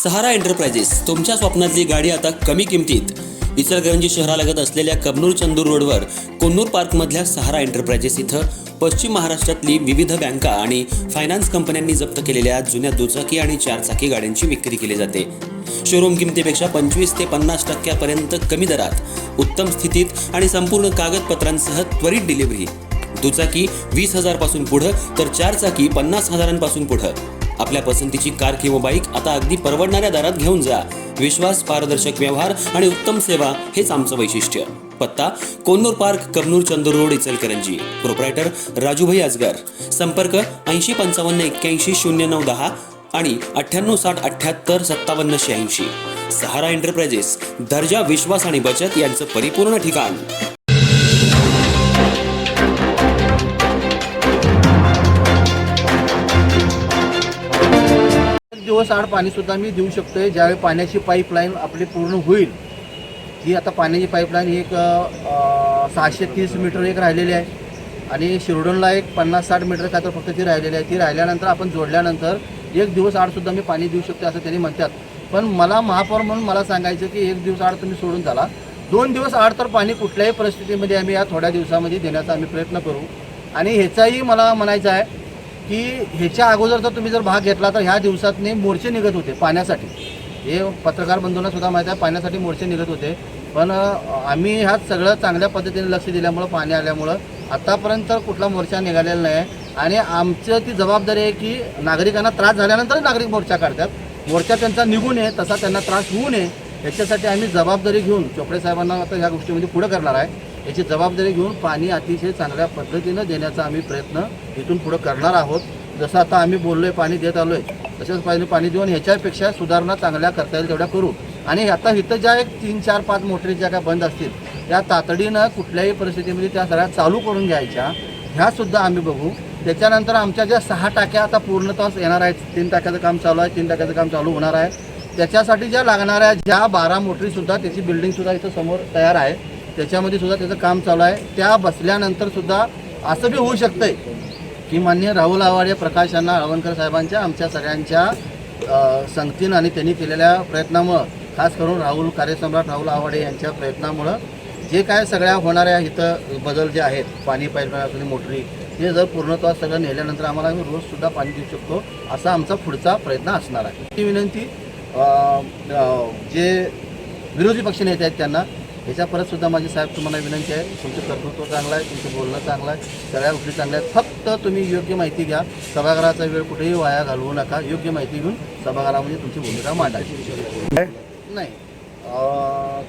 सहारा enterprises तुमच्या स्वप्नातली गाडी आता कमी किमतीत. इचलकरंजी शहरालगत असलेल्या कबनूर चंदूर रोडवर कोन्नूर पार्कमधल्या सहारा एंटरप्राइजेस इथं पश्चिम महाराष्ट्रातली विविध बँका आणि फायनान्स कंपन्यांनी जप्त केलेल्या जुन्या दुचाकी आणि चारचाकी गाड्यांची विक्री केली जाते. शोरूम किमतीपेक्षा 25 ते 50% कमी दरात, उत्तम स्थितीत आणि संपूर्ण कागदपत्रांसह त्वरित डिलिव्हरी. दुचाकी 20,000 पासून पुढे तर चारचाकी 50,000 पासून पुढे. आपल्या पसंतीची कार किंवा बाईक आता अगदी परवडणाऱ्या दरात घेऊन जा. विश्वास, पारदर्शक व्यवहार आणि उत्तम सेवा हेच आमचं वैशिष्ट्य. पत्ता Konnur park, Kabnur Chandur road, Ichalkaranji. Proprietor Rajubhai Aajgar. संपर्क 8055810910 आणि 9860785786. सहारा एंटरप्राइजेस, दर्जा, विश्वास आणि बचत यांचं परिपूर्ण ठिकाण. दिवस आड पाणी सुद्धा मी देऊ शकतोय. ज्यावेळी पाण्याची पाईपलाईन आपली पूर्ण होईल, ही आता पाण्याची पाईपलाईन एक 630 मीटर एक राहिलेली आहे आणि शिरडोनला एक 50-60 मीटर काय तर फक्त ती राहिलेली आहे. ती राहिल्यानंतर आपण जोडल्यानंतर एक दिवस आड सुद्धा मी पाणी देऊ शकतो असं त्यांनी म्हणतात. पण मला महापौर म्हणून मला सांगायचं की एक दिवस आड तुम्ही सोडून झाला, 2 दिवस आड तर पाणी कुठल्याही परिस्थितीमध्ये आम्ही या थोड्या दिवसामध्ये देण्याचा आम्ही प्रयत्न करू. आणि ह्याचाही मला म्हणायचं आहे की ह्याच्या अगोदर जर तुम्ही भाग घेतला तर ह्या दिवसातने मोर्चे निघत होते पाण्यासाठी. हे पत्रकार बंधूंना सुद्धा माहीत आहे, पाण्यासाठी मोर्चे निघत होते. पण आम्ही ह्यात सगळं चांगल्या पद्धतीने लक्ष दिल्यामुळं, पाणी आल्यामुळं आतापर्यंत कुठला मोर्चा निघालेला नाही. आणि आमचं ती जबाबदारी आहे की नागरिकांना त्रास झाल्यानंतर नागरिक मोर्चा काढतात. मोर्चा त्यांचा निघू नये, तसा त्यांना त्रास होऊ नये, याच्यासाठी आम्ही जबाबदारी घेऊन चोपडे साहेबांना आता ह्या गोष्टीमध्ये पुढे करणार आहे. याची जबाबदारी घेऊन पाणी अतिशय चांगल्या पद्धतीनं देण्याचा आम्ही प्रयत्न इथून पुढं करणार आहोत. जसं आता आम्ही बोललोय, पाणी देत आलो आहे, तसेच पाणी देऊन ह्याच्यापेक्षा सुधारणा चांगल्या करता येईल तेवढ्या करू. आणि आता इथं ज्या एक 3-4-5 मोटरी ज्या काय बंद असतील त्या तातडीनं कुठल्याही परिस्थितीमध्ये त्या सगळ्या चालू करून घ्यायच्या, ह्यासुद्धा आम्ही बघू. त्याच्यानंतर आमच्या ज्या 6 टाक्या आता पूर्णतः येणार आहेत, 3 टाक्याचं काम चालू आहे, 3 टाक्याचं काम चालू होणार आहे. त्याच्यासाठी ज्या लागणाऱ्या ज्या 12 मोटरीसुद्धा, त्याची बिल्डिंगसुद्धा इथं समोर तयार आहे, त्याच्यामध्ये सुद्धा त्याचं काम चालू आहे. त्या बसल्यानंतर सुद्धा असं बी होऊ शकतंय की माननीय राहुल आवाडे, प्रकाश अण्णा आळवणकर साहेबांच्या, आमच्या सगळ्यांच्या संगतीनं आणि त्यांनी केलेल्या प्रयत्नामुळं, खास करून कार्यसम्राट राहुल आवाडे यांच्या प्रयत्नामुळं जे काय सगळ्या होणाऱ्या इथं बदल जे आहेत, पाणी पाईपलाईन असुदे, मोटरी, हे जर पूर्णत्वास सगळं नेल्यानंतर आम्हाला रोजसुद्धा पाणी देऊ शकतो, असा आमचा पुढचा प्रयत्न असणार आहे. ही विनंती जे विरोधी पक्ष नेते आहेत त्यांना, याच्या परतसुद्धा माझी साहेब तुम्हाला विनंती आहे, तुमचं कर्तृत्व चांगलं आहे, तुमचं बोलणं चांगलं आहे, सगळ्या गोष्टी चांगल्या आहेत. फक्त तुम्ही योग्य माहिती घ्या. सभागृहाचा वेळ कुठेही वाया घालवू नका. योग्य माहिती घेऊन सभागृहामध्ये तुमची भूमिका मांडायची नाही.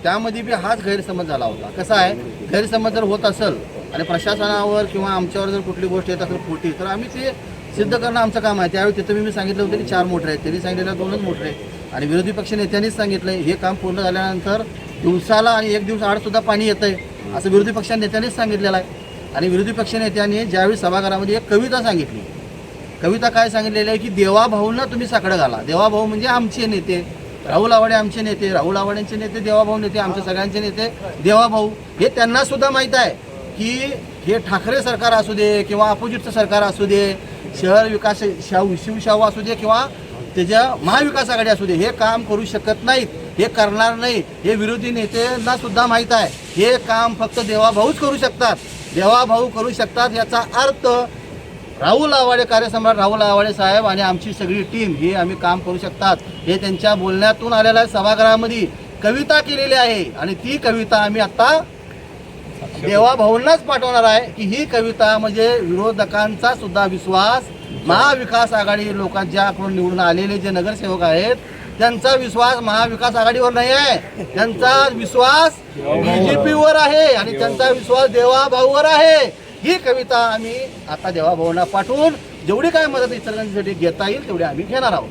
त्यामध्ये बी हाच गैरसमज झाला होता. कसा आहे, गैरसमज जर होत असेल आणि प्रशासनावर किंवा आमच्यावर जर कुठली गोष्ट येत असेल पोटी, तर आम्ही ते सिद्ध करणं आमचं काम आहे. त्यावेळी तिथं मी सांगितलं होतं की 4 मोटर आहेत, त्यांनी सांगितलेल्या 2च मोटर आहेत. आणि विरोधी पक्ष नेत्यांनीच सांगितलं हे काम पूर्ण झाल्यानंतर दिवसाला आणि एक दिवस आडसुद्धा पाणी येतं आहे, असं विरोधी पक्ष नेत्यांनीच सांगितलेलं आहे. आणि विरोधी पक्ष नेत्यांनी ज्यावेळी सभागृहामध्ये एक कविता सांगितली, कविता काय सांगितलेली आहे की देवाभाऊंना तुम्ही साकडं घाला. देवाभाऊ म्हणजे आमचे नेते, राहुल आवाडे आमचे नेते, राहुल आवाडेंचे नेते देवाभाऊ नेते, आमच्या सगळ्यांचे नेते देवाभाऊ. हे त्यांना सुद्धा माहीत आहे की हे ठाकरे सरकार असू दे किंवा अपोजिटचं सरकार असू दे, शहर विकास शिवशाहू असू दे किंवा त्याच्या महाविकास आघाडी असू दे, हे काम करू शकत नाहीत, हे करणार नाही. हे विरोधी नेत्यांना सुद्धा माहीत आहे. हे काम फक्त देवाभाऊच करू शकतात, देवाभाऊ करू शकतात. याचा अर्थ राहुल आवाडे, कार्यसम्राट राहुल आवाडे साहेब आणि आमची सगळी टीम हे आम्ही काम करू शकतात, हे त्यांच्या बोलण्यातून आलेलं आहे. सभागृहामध्ये कविता केलेली आहे आणि ती कविता आम्ही आता देवाभाऊंनाच पाठवणार आहे की ही कविता म्हणजे विरोधकांचा सुद्धा विश्वास, महाविकास आघाडी लोकांच्याकडून निवडून आलेले जे नगरसेवक आहेत त्यांचा विश्वास महाविकास आघाडीवर नाही आहे, त्यांचा विश्वास BJPवर आहे आणि त्यांचा विश्वास देवाभाऊवर आहे. ही कविता आम्ही आता देवाभाऊंना पाठवून जेवढी काय मदत इतरांसाठी घेता येईल तेवढी आम्ही घेणार आहोत.